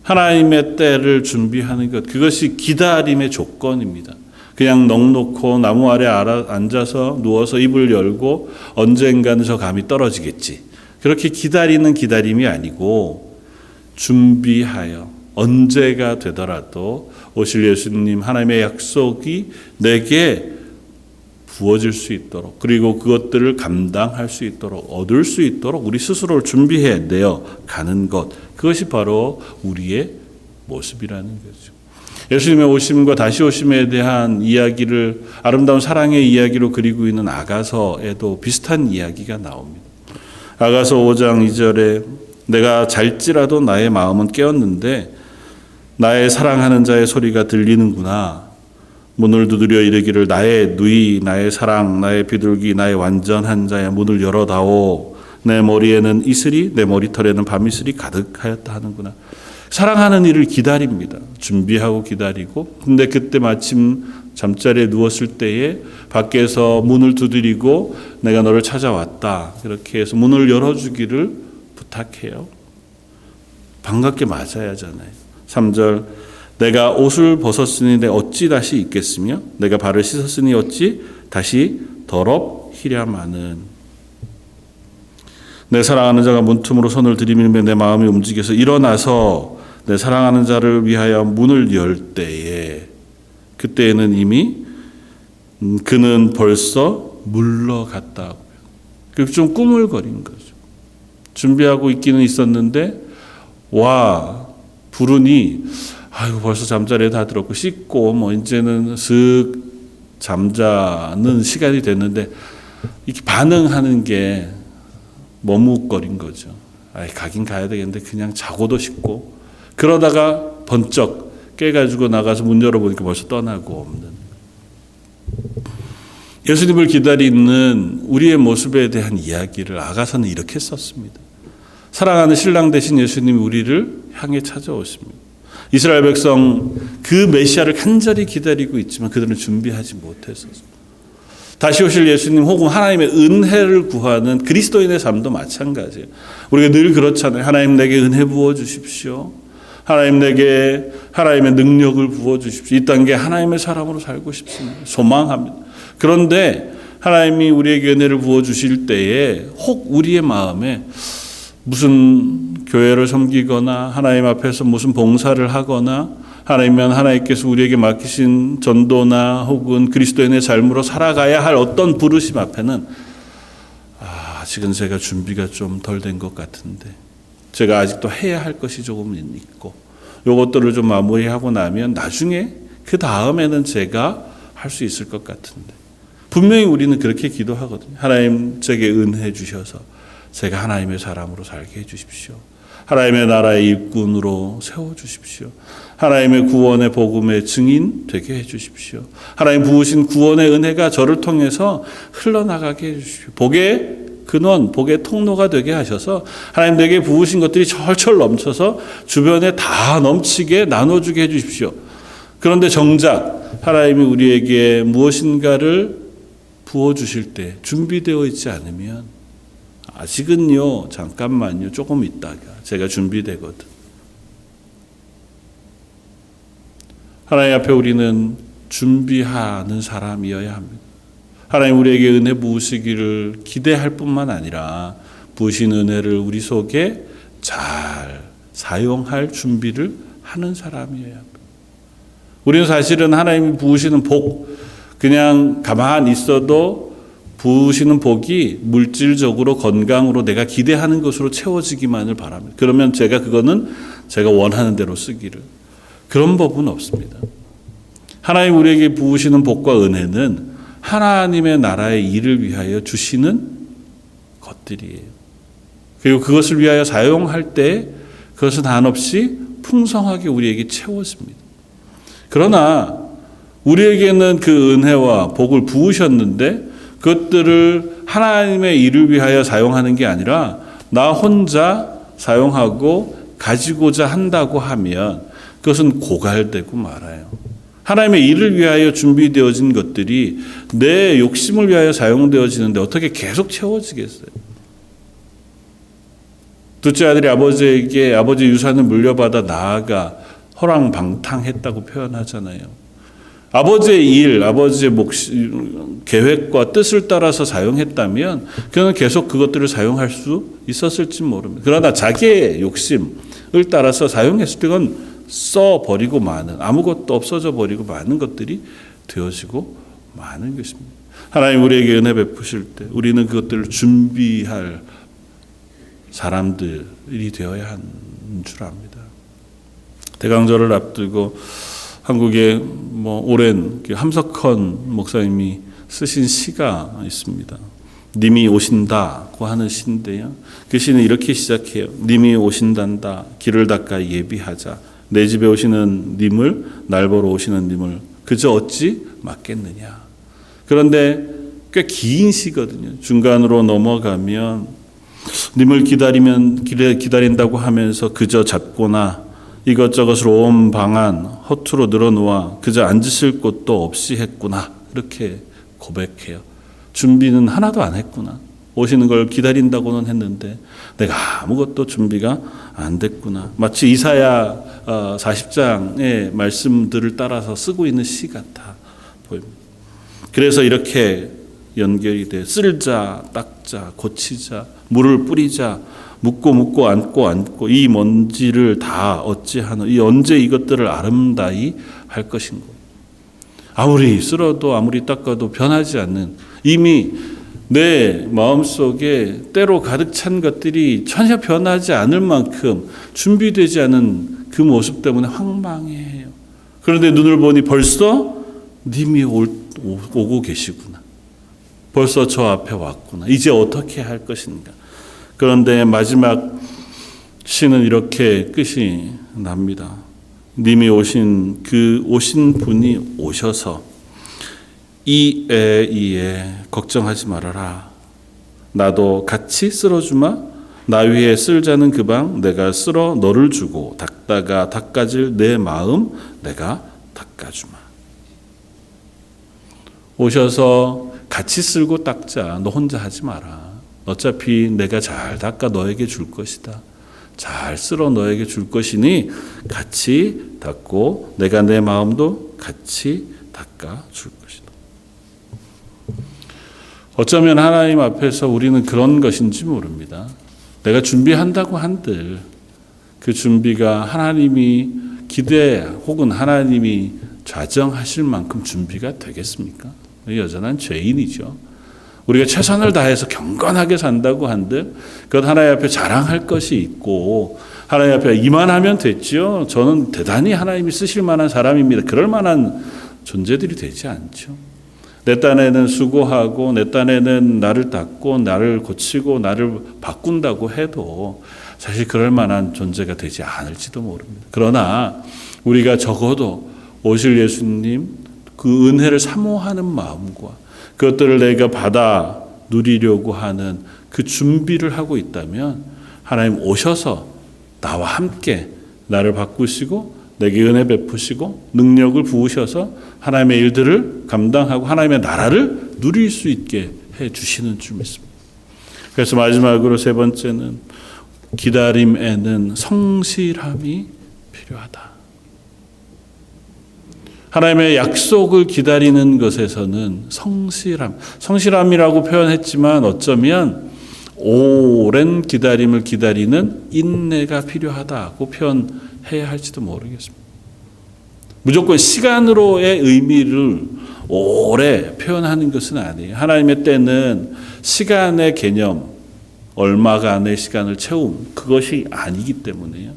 하나님의 때를 준비하는 것, 그것이 기다림의 조건입니다. 그냥 넋놓고 나무 아래 앉아서 누워서 입을 열고 언젠가는 저 감이 떨어지겠지, 그렇게 기다리는 기다림이 아니고 준비하여 언제가 되더라도 오실 예수님 하나님의 약속이 내게 부어질 수 있도록, 그리고 그것들을 감당할 수 있도록, 얻을 수 있도록 우리 스스로를 준비해 내어 가는 것, 그것이 바로 우리의 모습이라는 거죠. 예수님의 오심과 다시 오심에 대한 이야기를 아름다운 사랑의 이야기로 그리고 있는 아가서에도 비슷한 이야기가 나옵니다. 아가서 5장 2절에 내가 잘지라도 나의 마음은 깨었는데 나의 사랑하는 자의 소리가 들리는구나. 문을 두드려 이르기를 나의 누이, 나의 사랑, 나의 비둘기, 나의 완전한 자야, 문을 열어다오. 내 머리에는 이슬이, 내 머리털에는 밤이슬이 가득하였다 하는구나. 사랑하는 이를 기다립니다. 준비하고 기다리고, 근데 그때 마침 잠자리에 누웠을 때에 밖에서 문을 두드리고 내가 너를 찾아왔다, 이렇게 해서 문을 열어주기를 부탁해요. 반갑게 맞아야 하잖아요. 3절 내가 옷을 벗었으니 내 어찌 다시 입겠으며 내가 발을 씻었으니 어찌 다시 더럽히랴마는. 내 사랑하는 자가 문틈으로 손을 들이밀며 내 마음이 움직여서 일어나서 내 사랑하는 자를 위하여 문을 열 때에, 그때에는 이미 그는 벌써 물러갔다고요. 좀 꾸물거린 거죠. 준비하고 있기는 있었는데 와 부르니 아이고 벌써 잠자리에 다 들었고 씻고 뭐 이제는 슥 잠자는 시간이 됐는데 이렇게 반응하는 게 머뭇거린 거죠. 아이 가긴 가야 되겠는데 그냥 자고도 싶고, 그러다가 번쩍 깨가지고 나가서 문 열어보니까 벌써 떠나고 없는. 예수님을 기다리는 우리의 모습에 대한 이야기를 아가서는 이렇게 썼습니다. 사랑하는 신랑 되신 예수님이 우리를 향해 찾아오십니다. 이스라엘 백성 그 메시아를 간절히 기다리고 있지만 그들은 준비하지 못했었습니다. 다시 오실 예수님 혹은 하나님의 은혜를 구하는 그리스도인의 삶도 마찬가지예요. 우리가 늘 그렇잖아요. 하나님 내게 은혜 부어 주십시오. 하나님 내게 하나님의 능력을 부어 주십시오. 이 단계 하나님의 사람으로 살고 싶습니다. 소망합니다. 그런데 하나님이 우리에게 은혜를 부어 주실 때에 혹 우리의 마음에 무슨 교회를 섬기거나 하나님 앞에서 무슨 봉사를 하거나 하나님은 하나님께서 우리에게 맡기신 전도나 혹은 그리스도인의 삶으로 살아가야 할 어떤 부르심 앞에는 아직은 제가 준비가 좀 덜 된 것 같은데, 제가 아직도 해야 할 것이 조금 있고, 요것들을 좀 마무리하고 나면 나중에 그 다음에는 제가 할 수 있을 것 같은데, 분명히 우리는 그렇게 기도하거든요. 하나님 제게 은혜 주셔서 제가 하나님의 사람으로 살게 해주십시오. 하나님의 나라의 일꾼으로 세워주십시오. 하나님의 구원의 복음의 증인 되게 해주십시오. 하나님 부으신 구원의 은혜가 저를 통해서 흘러나가게 해주십시오. 복의 근원, 복의 통로가 되게 하셔서 하나님 내게 부으신 것들이 철철 넘쳐서 주변에 다 넘치게 나눠주게 해주십시오. 그런데 정작 하나님이 우리에게 무엇인가를 부어주실 때 준비되어 있지 않으면 아직은요, 잠깐만요, 조금 있다가 제가 준비되거든. 하나님 앞에 우리는 준비하는 사람이어야 합니다. 하나님 우리에게 은혜 부으시기를 기대할 뿐만 아니라 부으신 은혜를 우리 속에 잘 사용할 준비를 하는 사람이어야 합니다. 우리는 사실은 하나님이 부으시는 복, 그냥 가만히 있어도 부으시는 복이 물질적으로 건강으로 내가 기대하는 것으로 채워지기만을 바랍니다. 그러면 그거는 제가 원하는 대로 쓰기를. 그런 법은 없습니다. 하나님 우리에게 부으시는 복과 은혜는 하나님의 나라의 일을 위하여 주시는 것들이에요. 그리고 그것을 위하여 사용할 때 그것은 한없이 풍성하게 우리에게 채워집니다. 그러나 우리에게는 그 은혜와 복을 부으셨는데 그것들을 하나님의 일을 위하여 사용하는 게 아니라 나 혼자 사용하고 가지고자 한다고 하면 그것은 고갈되고 말아요. 하나님의 일을 위하여 준비되어진 것들이 내 욕심을 위하여 사용되어지는데 어떻게 계속 채워지겠어요? 둘째 아들이 아버지에게 아버지 유산을 물려받아 나아가 허랑방탕했다고 표현하잖아요. 아버지의 일, 아버지의 계획과 뜻을 따라서 사용했다면 그는 계속 그것들을 사용할 수 있었을지 모릅니다. 그러나 자기의 욕심을 따라서 사용했을 때 그건 써버리고 마는, 아무것도 없어져 버리고 많은 것들이 되어지고 마는 것입니다. 하나님 우리에게 은혜 베푸실 때 우리는 그것들을 준비할 사람들이 되어야 하는 줄 압니다. 대강절을 앞두고 한국의 오랜 함석헌 목사님이 쓰신 시가 있습니다. 님이 오신다고 하는 시인데요. 그 시는 이렇게 시작해요. 님이 오신단다. 길을 닦아 예비하자. 내 집에 오시는 님을, 날 보러 오시는 님을 그저 어찌 맞겠느냐. 그런데 꽤 긴 시거든요. 중간으로 넘어가면 님을 기다린다고 하면서 그저 잡거나 이것저것을 온 방안 허투루 늘어놓아 그저 앉으실 곳도 없이 했구나. 이렇게 고백해요. 준비는 하나도 안 했구나. 오시는 걸 기다린다고는 했는데 내가 아무것도 준비가 안 됐구나. 마치 이사야 40장의 말씀들을 따라서 쓰고 있는 시 같아 보입니다. 그래서 이렇게 연결이 돼. 쓸자, 닦자, 고치자, 물을 뿌리자, 묻고 안고 이 먼지를 다 어찌하노. 이 언제 이것들을 아름다이 할 것인고. 아무리 쓸어도 아무리 닦아도 변하지 않는, 이미 내 마음속에 때로 가득 찬 것들이 전혀 변하지 않을 만큼 준비되지 않은 그 모습 때문에 황망해요. 그런데 눈을 보니 벌써 님이 오고 계시구나. 벌써 저 앞에 왔구나. 이제 어떻게 할 것인가. 그런데 마지막 시는 이렇게 끝이 납니다. 님이 오신 분이 오셔서 이에 걱정하지 말아라. 나도 같이 쓸어주마. 나 위에 쓸자는 그 방 내가 쓸어 너를 주고 닦다가 닦아질 내 마음 내가 닦아주마. 오셔서 같이 쓸고 닦자. 너 혼자 하지 마라. 어차피 내가 잘 닦아 너에게 줄 것이다. 잘 쓸어 너에게 줄 것이니 같이 닦고 내가 내 마음도 같이 닦아 줄 것이다. 어쩌면 하나님 앞에서 우리는 그런 것인지 모릅니다. 내가 준비한다고 한들 그 준비가 하나님이 기대 혹은 하나님이 좌정하실 만큼 준비가 되겠습니까? 여전한 죄인이죠. 우리가 최선을 다해서 경건하게 산다고 한들 그것 하나님 앞에 자랑할 것이 있고 하나님 앞에 이만하면 됐죠. 저는 대단히 하나님이 쓰실 만한 사람입니다. 그럴 만한 존재들이 되지 않죠. 내 딴에는 수고하고 내 딴에는 나를 닦고 나를 고치고 나를 바꾼다고 해도 사실 그럴 만한 존재가 되지 않을지도 모릅니다. 그러나 우리가 적어도 오실 예수님 그 은혜를 사모하는 마음과 그것들을 내가 받아 누리려고 하는 그 준비를 하고 있다면 하나님 오셔서 나와 함께 나를 바꾸시고 내게 은혜 베푸시고 능력을 부으셔서 하나님의 일들을 감당하고 하나님의 나라를 누릴 수 있게 해 주시는 줄 믿습니다. 그래서 마지막으로 세 번째는 기다림에는 성실함이 필요하다. 하나님의 약속을 기다리는 것에서는 성실함이라고 표현했지만 어쩌면 오랜 기다림을 기다리는 인내가 필요하다고 표현해야 할지도 모르겠습니다. 무조건 시간으로의 의미를 오래 표현하는 것은 아니에요. 하나님의 때는 시간의 개념, 얼마간의 시간을 채움, 그것이 아니기 때문에요.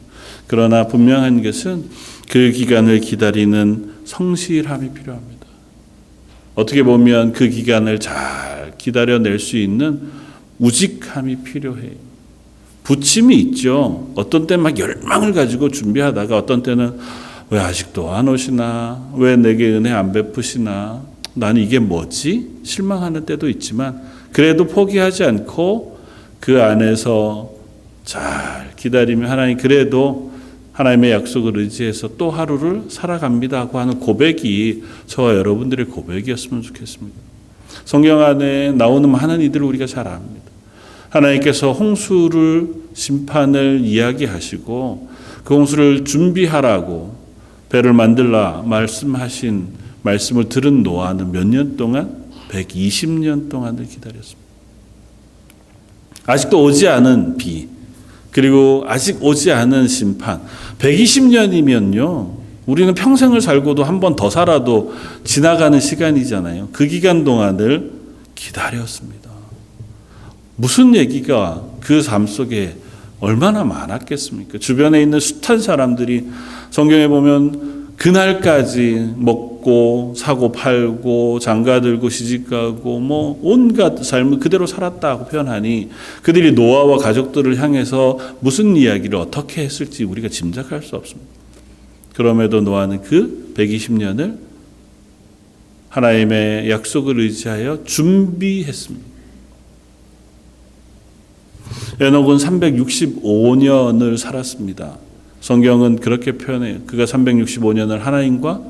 그러나 분명한 것은 그 기간을 기다리는 성실함이 필요합니다. 어떻게 보면 그 기간을 잘 기다려낼 수 있는 우직함이 필요해요. 부침이 있죠. 어떤 때는 막 열망을 가지고 준비하다가 어떤 때는 왜 아직도 안 오시나? 왜 내게 은혜 안 베푸시나? 나는 이게 뭐지? 실망하는 때도 있지만 그래도 포기하지 않고 그 안에서 잘 기다리며 하나님 그래도 하나님의 약속을 의지해서 또 하루를 살아갑니다 하고 하는 고백이 저와 여러분들의 고백이었으면 좋겠습니다. 성경 안에 나오는 많은 이들을 우리가 잘 압니다. 하나님께서 홍수를 심판을 이야기하시고 그 홍수를 준비하라고 배를 만들라 말씀하신 말씀을 들은 노아는 몇 년 동안? 120년 동안을 기다렸습니다. 아직도 오지 않은 비, 그리고 아직 오지 않은 심판. 120년이면요. 우리는 평생을 살고도 한 번 더 살아도 지나가는 시간이잖아요. 그 기간 동안을 기다렸습니다. 무슨 얘기가 그 삶 속에 얼마나 많았겠습니까? 주변에 있는 숱한 사람들이 성경에 보면 그날까지 먹고 사고 팔고 장가들고 시집가고 뭐 온갖 삶을 그대로 살았다고 표현하니 그들이 노아와 가족들을 향해서 무슨 이야기를 어떻게 했을지 우리가 짐작할 수 없습니다. 그럼에도 노아는 그 120년을 하나님의 약속을 의지하여 준비했습니다. 에녹은 365년을 살았습니다. 성경은 그렇게 표현해요. 그가 365년을 하나님과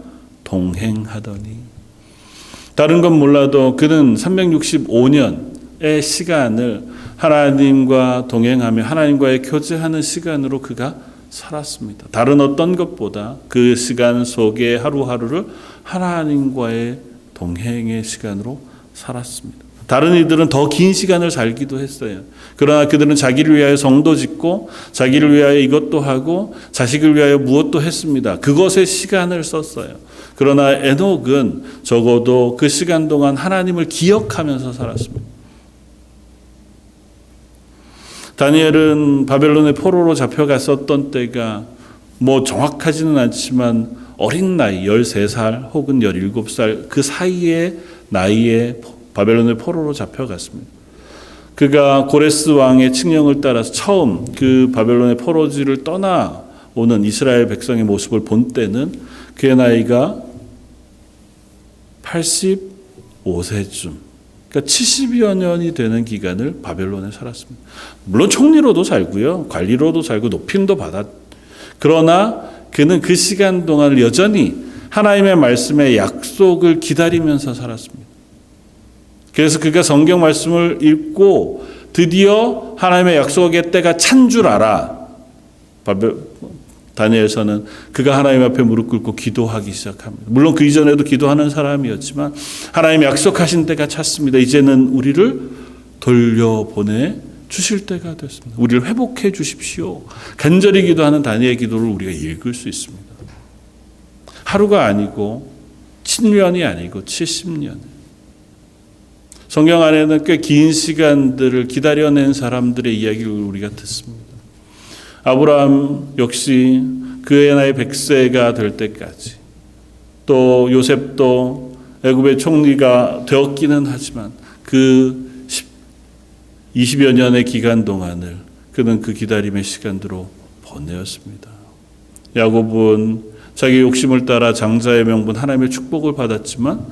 동행하더니. 다른 건 몰라도 그는 365년의 시간을 하나님과 동행하며 하나님과의 교제하는 시간으로 그가 살았습니다. 다른 어떤 것보다 그 시간 속에 하루하루를 하나님과의 동행의 시간으로 살았습니다. 다른 이들은 더 긴 시간을 살기도 했어요. 그러나 그들은 자기를 위하여 성도 짓고 자기를 위하여 이것도 하고 자식을 위하여 무엇도 했습니다. 그것에 시간을 썼어요. 그러나 에녹은 적어도 그 시간 동안 하나님을 기억하면서 살았습니다. 다니엘은 바벨론의 포로로 잡혀갔었던 때가 뭐 정확하지는 않지만 어린 나이 13살 혹은 17살 그 사이의 나이에 바벨론의 포로로 잡혀갔습니다. 그가 고레스 왕의 칙령을 따라서 처음 그 바벨론의 포로지를 떠나오는 이스라엘 백성의 모습을 본 때는 그의 나이가 85세쯤, 그러니까 70여 년이 되는 기간을 바벨론에 살았습니다. 물론 총리로도 살고요, 관리로도 살고 높임도 받았. 그러나 그는 그 시간 동안을 여전히 하나님의 말씀의 약속을 기다리면서 살았습니다. 그래서 그가 성경 말씀을 읽고 드디어 하나님의 약속의 때가 찬 줄 알아. 다니엘서는 그가 하나님 앞에 무릎 꿇고 기도하기 시작합니다. 물론 그 이전에도 기도하는 사람이었지만 하나님이 약속하신 때가 찼습니다. 이제는 우리를 돌려보내 주실 때가 됐습니다. 우리를 회복해 주십시오. 간절히 기도하는 다니엘 기도를 우리가 읽을 수 있습니다. 하루가 아니고 7년이 아니고 70년. 성경 안에는 꽤 긴 시간들을 기다려낸 사람들의 이야기를 우리가 듣습니다. 아브라함 역시 그의 나이 100세가 될 때까지, 또 요셉도 애굽의 총리가 되었기는 하지만 그 20여 년의 기간 동안을 그는 그 기다림의 시간으로 보내었습니다. 야곱은 자기 욕심을 따라 장자의 명분 하나님의 축복을 받았지만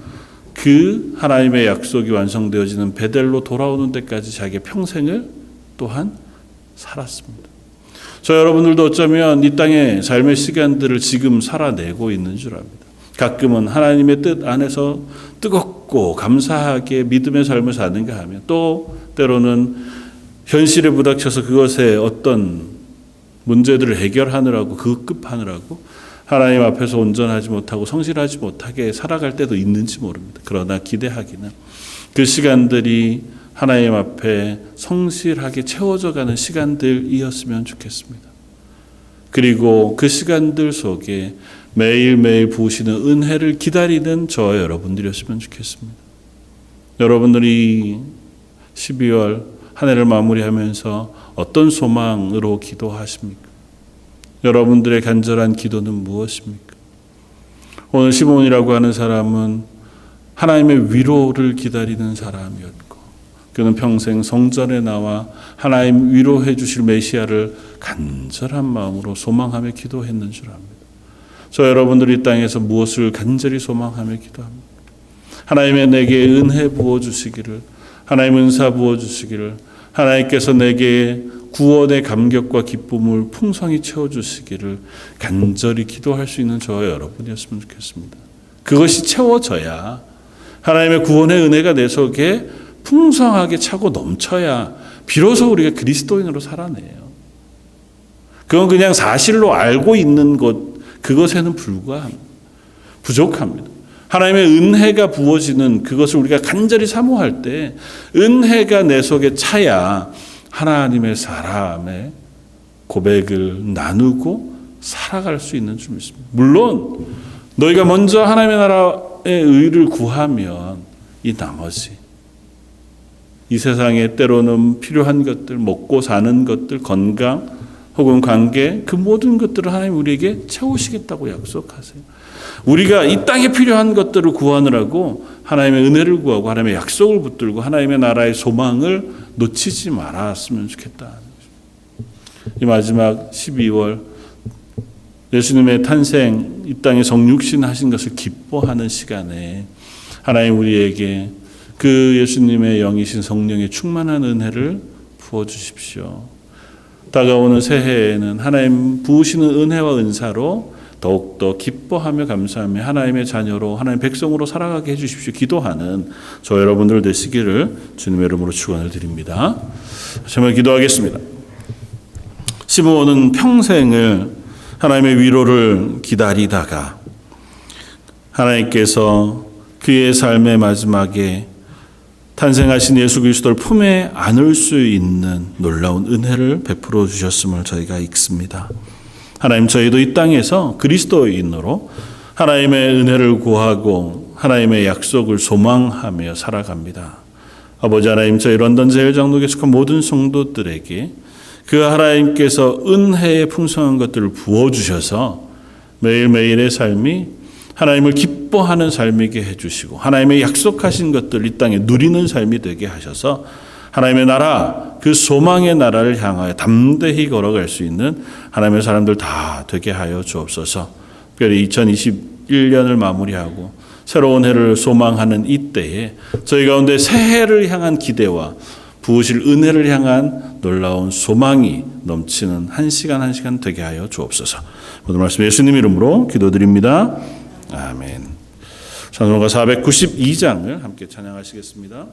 그 하나님의 약속이 완성되어지는 베델로 돌아오는 데까지 자기의 평생을 또한 살았습니다. 저 여러분들도 어쩌면 이 땅의 삶의 시간들을 지금 살아내고 있는 줄 압니다. 가끔은 하나님의 뜻 안에서 뜨겁고 감사하게 믿음의 삶을 사는가 하면 또 때로는 현실에 부닥쳐서 그것에 어떤 문제들을 해결하느라고 급급하느라고 하나님 앞에서 온전하지 못하고 성실하지 못하게 살아갈 때도 있는지 모릅니다. 그러나 기대하기는 그 시간들이 하나님 앞에 성실하게 채워져가는 시간들이었으면 좋겠습니다. 그리고 그 시간들 속에 매일매일 부으시는 은혜를 기다리는 저와 여러분들이었으면 좋겠습니다. 여러분들이 12월 한 해를 마무리하면서 어떤 소망으로 기도하십니까? 여러분들의 간절한 기도는 무엇입니까? 오늘 시몬이라고 하는 사람은 하나님의 위로를 기다리는 사람이었고 그는 평생 성전에 나와 하나님 위로해 주실 메시아를 간절한 마음으로 소망하며 기도했는 줄 압니다. 저 여러분들이 이 땅에서 무엇을 간절히 소망하며 기도합니까? 하나님의 내게 은혜 부어주시기를, 하나님 은사 부어주시기를, 하나님께서 내게 구원의 감격과 기쁨을 풍성히 채워주시기를 간절히 기도할 수 있는 저와 여러분이었으면 좋겠습니다. 그것이 채워져야 하나님의 구원의 은혜가 내 속에 풍성하게 차고 넘쳐야 비로소 우리가 그리스도인으로 살아내요. 그건 그냥 사실로 알고 있는 것, 그것에는 불과합니다. 부족합니다. 하나님의 은혜가 부어지는 그것을 우리가 간절히 사모할 때 은혜가 내 속에 차야 하나님의 사람의 고백을 나누고 살아갈 수 있는 줄 믿습니다. 물론 너희가 먼저 하나님의 나라의 의를 구하면 이 나머지 이 세상에 때로는 필요한 것들, 먹고 사는 것들, 건강 혹은 관계, 그 모든 것들을 하나님 우리에게 채우시겠다고 약속하세요. 우리가 이 땅에 필요한 것들을 구하느라고 하나님의 은혜를 구하고 하나님의 약속을 붙들고 하나님의 나라의 소망을 놓치지 말았으면 좋겠다. 이 마지막 12월 예수님의 탄생, 이 땅에 성육신 하신 것을 기뻐하는 시간에 하나님 우리에게 그 예수님의 영이신 성령의 충만한 은혜를 부어주십시오. 다가오는 새해에는 하나님 부으시는 은혜와 은사로 더욱더 기뻐하며 감사하며 하나님의 자녀로 하나님의 백성으로 살아가게 해주십시오. 기도하는 저 여러분들 되시기를 주님의 이름으로 축원을 드립니다. 정말 기도하겠습니다. 시므온은 평생을 하나님의 위로를 기다리다가 하나님께서 그의 삶의 마지막에 탄생하신 예수 그리스도를 품에 안을 수 있는 놀라운 은혜를 베풀어 주셨음을 저희가 읽습니다. 하나님, 저희도 이 땅에서 그리스도인으로 하나님의 은혜를 구하고 하나님의 약속을 소망하며 살아갑니다. 아버지 하나님, 저희 런던 제일장로교에 속한 모든 성도들에게 그 하나님께서 은혜의 풍성한 것들을 부어주셔서 매일매일의 삶이 하나님을 기뻐하는 삶이게 해주시고 하나님의 약속하신 것들 이 땅에 누리는 삶이 되게 하셔서 하나님의 나라, 그 소망의 나라를 향하여 담대히 걸어갈 수 있는 하나님의 사람들 다 되게 하여 주옵소서. 특별히 2021년을 마무리하고 새로운 해를 소망하는 이때에 저희 가운데 새해를 향한 기대와 부으실 은혜를 향한 놀라운 소망이 넘치는 한 시간 한 시간 되게 하여 주옵소서. 모든 말씀 예수님 이름으로 기도드립니다. 아멘. 찬송가 492장을 함께 찬양하시겠습니다.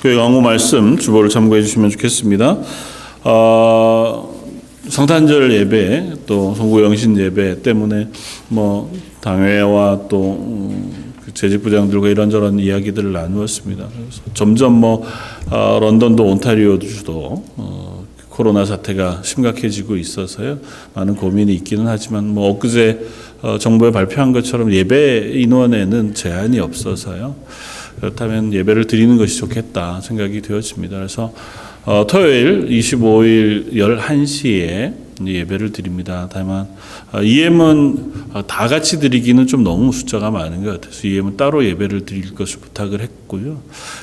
교회 강구 말씀 주보를 참고해 주시면 좋겠습니다. 성탄절 예배 또 송구영신 예배 때문에 뭐 당회와 또 재직부장들과 이런저런 이야기들을 나누었습니다. 그래서 점점 런던도 온타리오주도 코로나 사태가 심각해지고 있어서요. 많은 고민이 있기는 하지만 엊그제 정부에 발표한 것처럼 예배 인원에는 제한이 없어서요. 그렇다면 예배를 드리는 것이 좋겠다 생각이 되어집니다. 그래서 토요일 25일 11시에 예배를 드립니다. 다만 EM은 다 같이 드리기는 좀 너무 숫자가 많은 것 같아서 EM은 따로 예배를 드릴 것을 부탁을 했고요.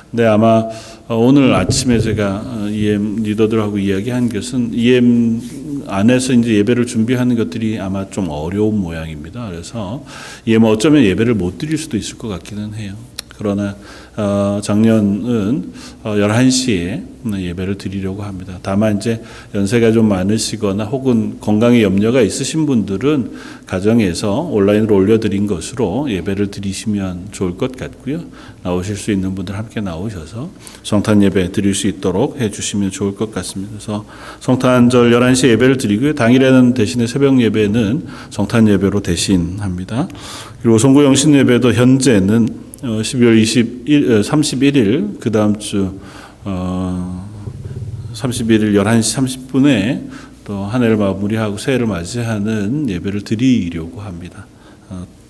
근데 아마 오늘 아침에 제가 EM 리더들하고 이야기한 것은 EM 안에서 이제 예배를 준비하는 것들이 아마 좀 어려운 모양입니다. 그래서 EM은 어쩌면 예배를 못 드릴 수도 있을 것 같기는 해요. 그러나 작년은 11시에 예배를 드리려고 합니다. 다만 이제 연세가 좀 많으시거나 혹은 건강에 염려가 있으신 분들은 가정에서 온라인으로 올려드린 것으로 예배를 드리시면 좋을 것 같고요. 나오실 수 있는 분들 함께 나오셔서 성탄 예배 드릴 수 있도록 해주시면 좋을 것 같습니다. 그래서 성탄절 11시 예배를 드리고요. 당일에는 대신에 새벽 예배는 성탄 예배로 대신합니다. 그리고 송구영신 예배도 현재는 12월 31일 그 다음 주 31일 11시 30분에 또 한 해를 마무리하고 새해를 맞이하는 예배를 드리려고 합니다.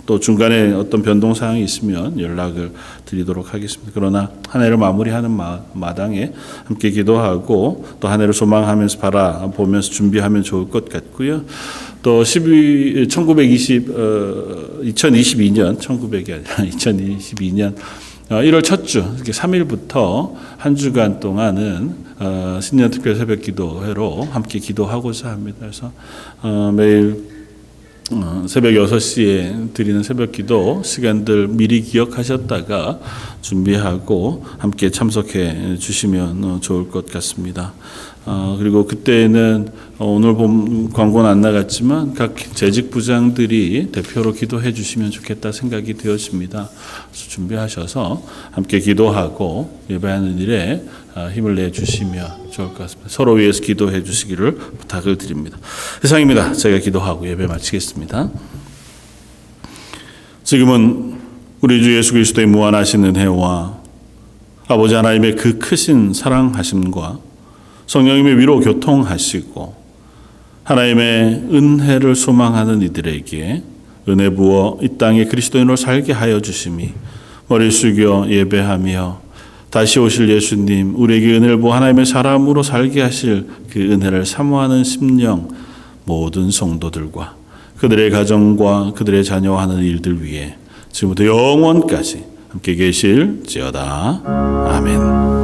또 중간에 어떤 변동 사항이 있으면 연락을 드리도록 하겠습니다. 그러나 한 해를 마무리하는 마당에 함께 기도하고 또 한 해를 소망하면서 바라보면서 준비하면 좋을 것 같고요. 또 2022년 1900이 아니라 2022년 1월 첫 주, 3일부터 한 주간 동안은 신년 특별 새벽 기도회로 함께 기도하고자 합니다. 그래서 매일 새벽 6시에 드리는 새벽 기도 시간들 미리 기억하셨다가 준비하고 함께 참석해 주시면 좋을 것 같습니다. 그리고 그때는 오늘 본 광고는 안 나갔지만 각 재직 부장들이 대표로 기도해 주시면 좋겠다 생각이 되어집니다. 그래서 준비하셔서 함께 기도하고 예배하는 일에 힘을 내 주시면 좋을 것 같습니다. 서로 위해서 기도해 주시기를 부탁을 드립니다. 이상입니다. 제가 기도하고 예배 마치겠습니다. 지금은 우리 주 예수 그리스도의 무한하신 은혜와 아버지 하나님의 그 크신 사랑하심과 성령님의 위로 교통하시고 하나님의 은혜를 소망하는 이들에게 은혜 부어 이 땅에 그리스도인으로 살게 하여 주심이 머리 숙여 예배하며 다시 오실 예수님 우리에게 은혜를 부어 하나님의 사람으로 살게 하실 그 은혜를 사모하는 심령 모든 성도들과 그들의 가정과 그들의 자녀와 하는 일들 위해 지금부터 영원까지 함께 계실지어다. 아멘.